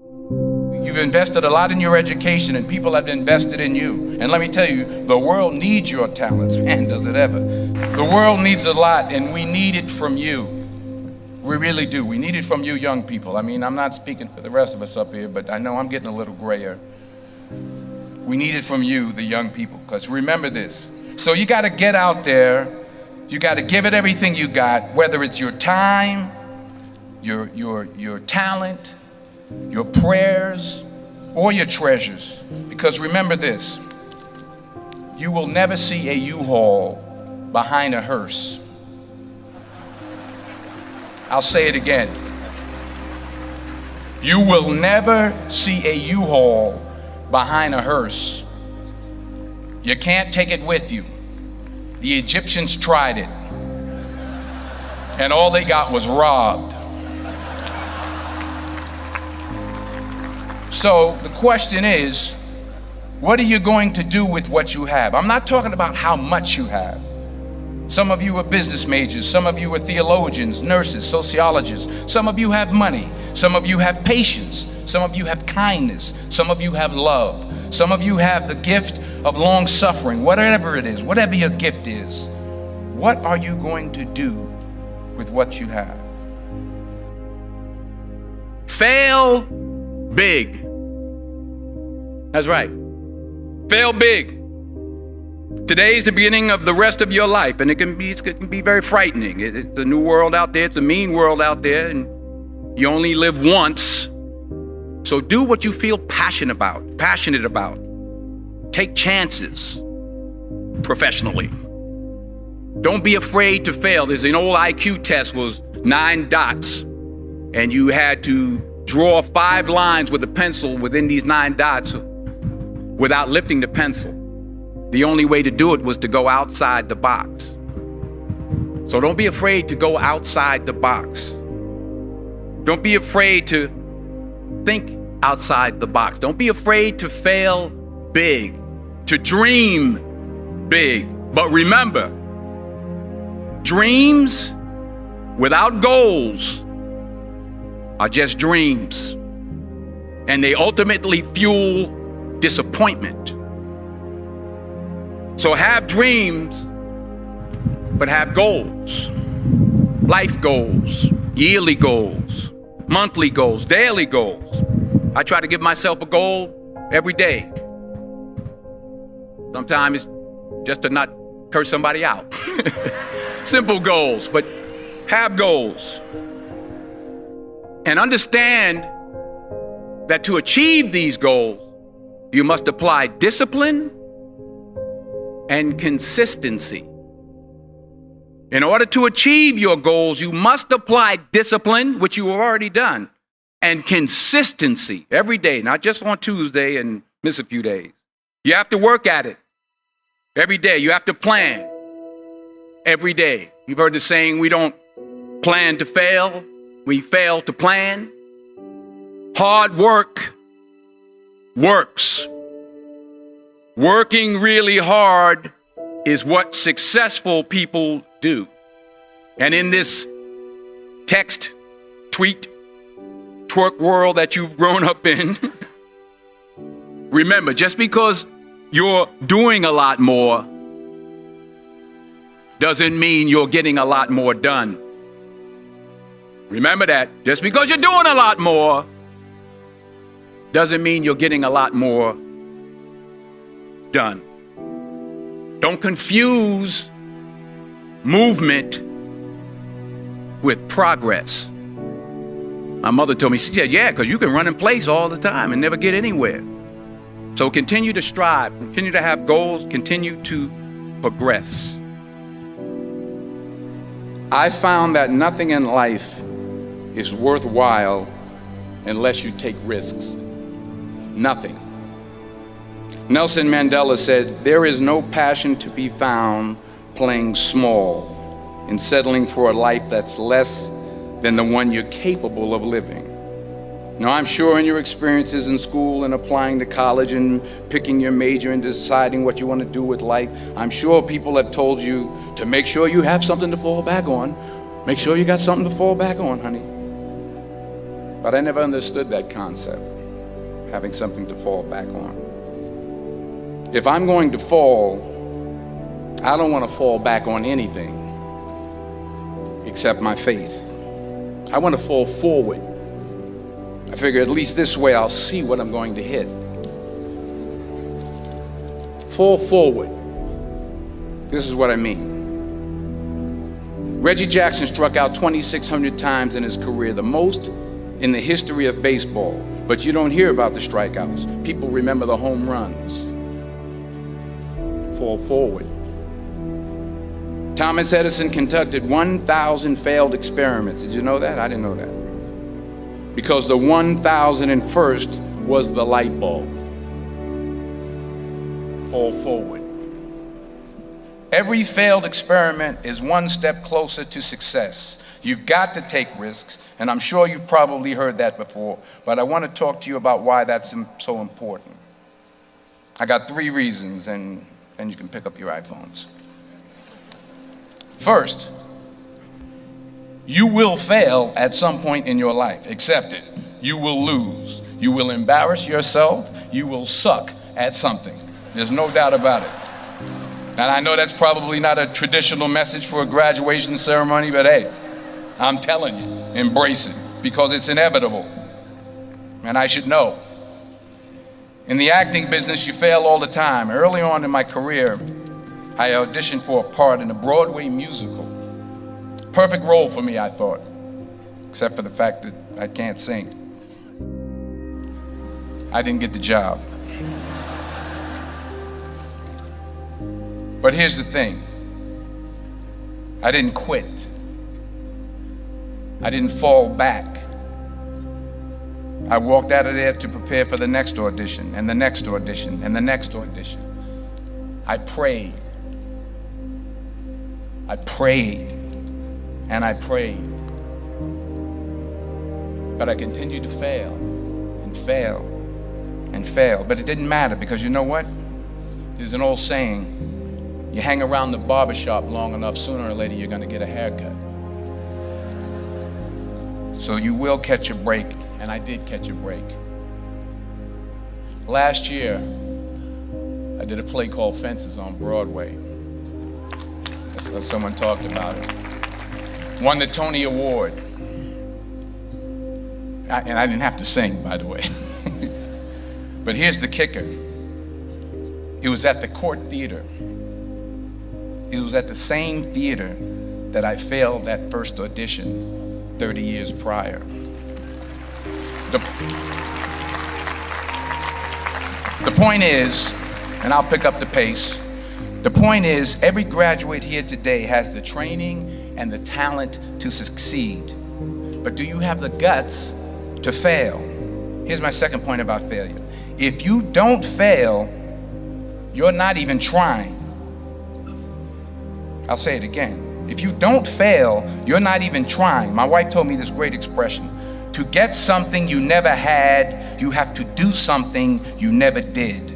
You've invested a lot in your education, and people have invested in you. And let me tell you, the world needs your talents. Man, does it ever. The world needs a lot, and we need it from you. We really do. We need it from you young people. I mean, I'm not speaking for the rest of us up here, but I know I'm getting a little grayer. We need it from you, the young people, because remember this. So you got to get out there. You got to give it everything you got, whether it's your time, your talent, your prayers, or your treasures. Because remember this, you will never see a U-Haul behind a hearse. I'll say it again. You will never see a U-Haul behind a hearse. You can't take it with you. The Egyptians tried it, and all they got was robbed. So the question is, what are you going to do with what you have? I'm not talking about how much you have. Some of you are business majors, some of you are theologians, nurses, sociologists. Some of you have money, some of you have patience, some of you have kindness, some of you have love, some of you have the gift of long suffering. Whatever it is, whatever your gift is, what are you going to do with what you have? Fail big. That's right. Fail big. Today's the beginning of the rest of your life, and it can be very frightening. It's a new world out there. It's a mean world out there, and you only live once. So do what you feel passionate about. Take chances professionally. Don't be afraid to fail. There's an old IQ test, was 9 dots, and you had to draw 5 lines with a pencil within these 9 dots without lifting the pencil. The only way to do it was to go outside the box. So don't be afraid to go outside the box. Don't be afraid to think outside the box. Don't be afraid to fail big, to dream big. But remember, dreams without goals are just dreams, and they ultimately fuel disappointment. So have dreams, but have goals. Life goals, yearly goals, monthly goals, daily goals. I try to give myself a goal every day. Sometimes it's just to not curse somebody out. Simple goals, but have goals. And understand that to achieve these goals, you must apply discipline and consistency. In order to achieve your goals, you must apply discipline, which you have already done, and consistency every day, not just on Tuesday and miss a few days. You have to work at it every day. You have to plan every day. You've heard the saying, we don't plan to fail, we fail to plan. Hard work works. Working really hard is what successful people do. And in this text, tweet, twerk world that you've grown up in, remember, just because you're doing a lot more doesn't mean you're getting a lot more done. Remember that. Just because you're doing a lot more doesn't mean you're getting a lot more done. Don't confuse movement with progress. My mother told me, she said, yeah, because you can run in place all the time and never get anywhere. So continue to strive, continue to have goals, continue to progress. I found that nothing in life is worthwhile unless you take risks. Nothing. Nelson Mandela said, there is no passion to be found playing small and settling for a life that's less than the one you're capable of living. Now, I'm sure in your experiences in school and applying to college and picking your major and deciding what you want to do with life, I'm sure people have told you to make sure you have something to fall back on. Make sure you got something to fall back on, honey. But I never understood that concept, having something to fall back on. If I'm going to fall, I don't want to fall back on anything except my faith. I want to fall forward. I figure at least this way I'll see what I'm going to hit. Fall forward. This is what I mean. Reggie Jackson struck out 2,600 times in his career, the most in the history of baseball. But you don't hear about the strikeouts. People remember the home runs. Fall forward. Thomas Edison conducted 1,000 failed experiments. Did you know that? I didn't know that. Because the 1,001st was the light bulb. Fall forward. Every failed experiment is one step closer to success. You've got to take risks, and I'm sure you've probably heard that before, but I want to talk to you about why that's so important. I got 3 reasons, and then you can pick up your iPhones. First, you will fail at some point in your life. Accept it. You will lose. You will embarrass yourself. You will suck at something. There's no doubt about it. And I know that's probably not a traditional message for a graduation ceremony, but hey, I'm telling you, embrace it, because it's inevitable. And I should know. In the acting business, you fail all the time. Early on in my career, I auditioned for a part in a Broadway musical. Perfect role for me, I thought, except for the fact that I can't sing. I didn't get the job. But here's the thing. I didn't quit. I didn't fall back. I walked out of there to prepare for the next audition, and the next audition, and the next audition. I prayed. I prayed, and I prayed. But I continued to fail, and fail, and fail. But it didn't matter, because you know what? There's an old saying, you hang around the barbershop long enough, sooner or later you're going to get a haircut. So you will catch a break, and I did catch a break. Last year, I did a play called Fences on Broadway. Someone talked about it. Won the Tony Award. And I didn't have to sing, by the way. But here's the kicker. It was at the Court Theater. It was at the same theater that I failed that first audition 30 years prior. The point is, and I'll pick up the pace, the point is, every graduate here today has the training and the talent to succeed. But do you have the guts to fail? Here's my second point about failure. If you don't fail, you're not even trying. I'll say it again. If you don't fail, you're not even trying. My wife told me this great expression. To get something you never had, you have to do something you never did.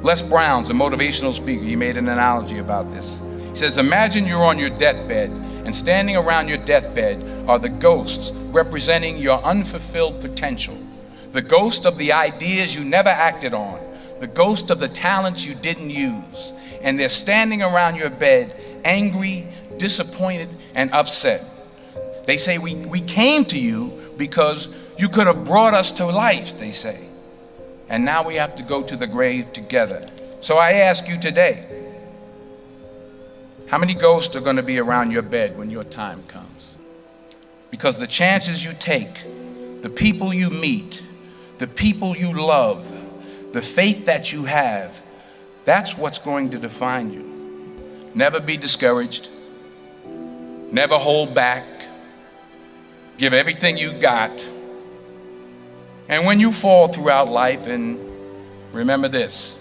Les Brown's a motivational speaker. He made an analogy about this. He says, imagine you're on your deathbed, and standing around your deathbed are the ghosts representing your unfulfilled potential. The ghost of the ideas you never acted on. The ghost of the talents you didn't use. And they're standing around your bed, angry, disappointed, and upset. They say, we came to you because you could have brought us to life, they say. And now we have to go to the grave together. So I ask you today, how many ghosts are going to be around your bed when your time comes? Because the chances you take, the people you meet, the people you love, the faith that you have, that's what's going to define you. Never be discouraged. Never hold back. Give everything you got. And when you fall throughout life, and remember this,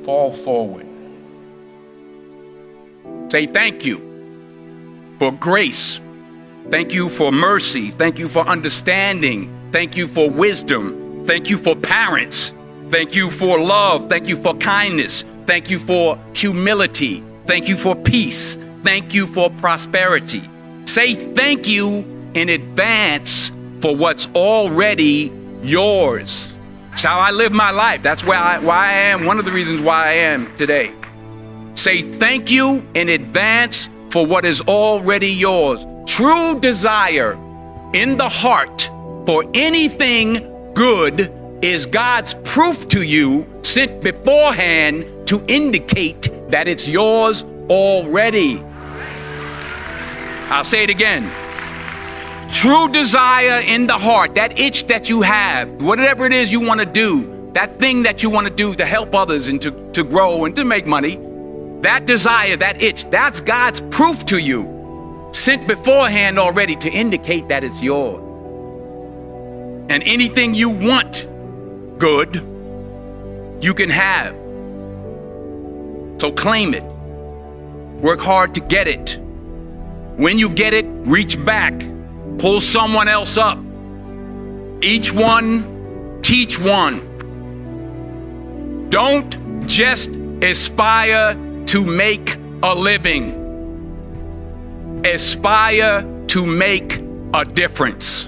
fall forward. Say thank you for grace. Thank you for mercy. Thank you for understanding. Thank you for wisdom. Thank you for parents. Thank you for love. Thank you for kindness. Thank you for humility. Thank you for peace. Thank you for prosperity. Say thank you in advance for what's already yours. That's how I live my life. That's why I am, one of the reasons why I am today. Say thank you in advance for what is already yours. True desire in the heart for anything good is God's proof to you, sent beforehand to indicate that it's yours already. I'll say it again. True desire in the heart, that itch that you have, whatever it is you want to do, that thing that you want to do to help others and to grow and to make money, that desire, that itch, that's God's proof to you, sent beforehand already to indicate that it's yours. And anything you want good, you can have. So claim it. Work hard to get it. When you get it, reach back. Pull someone else up. Each one, teach one. Don't just aspire to make a living. Aspire to make a difference.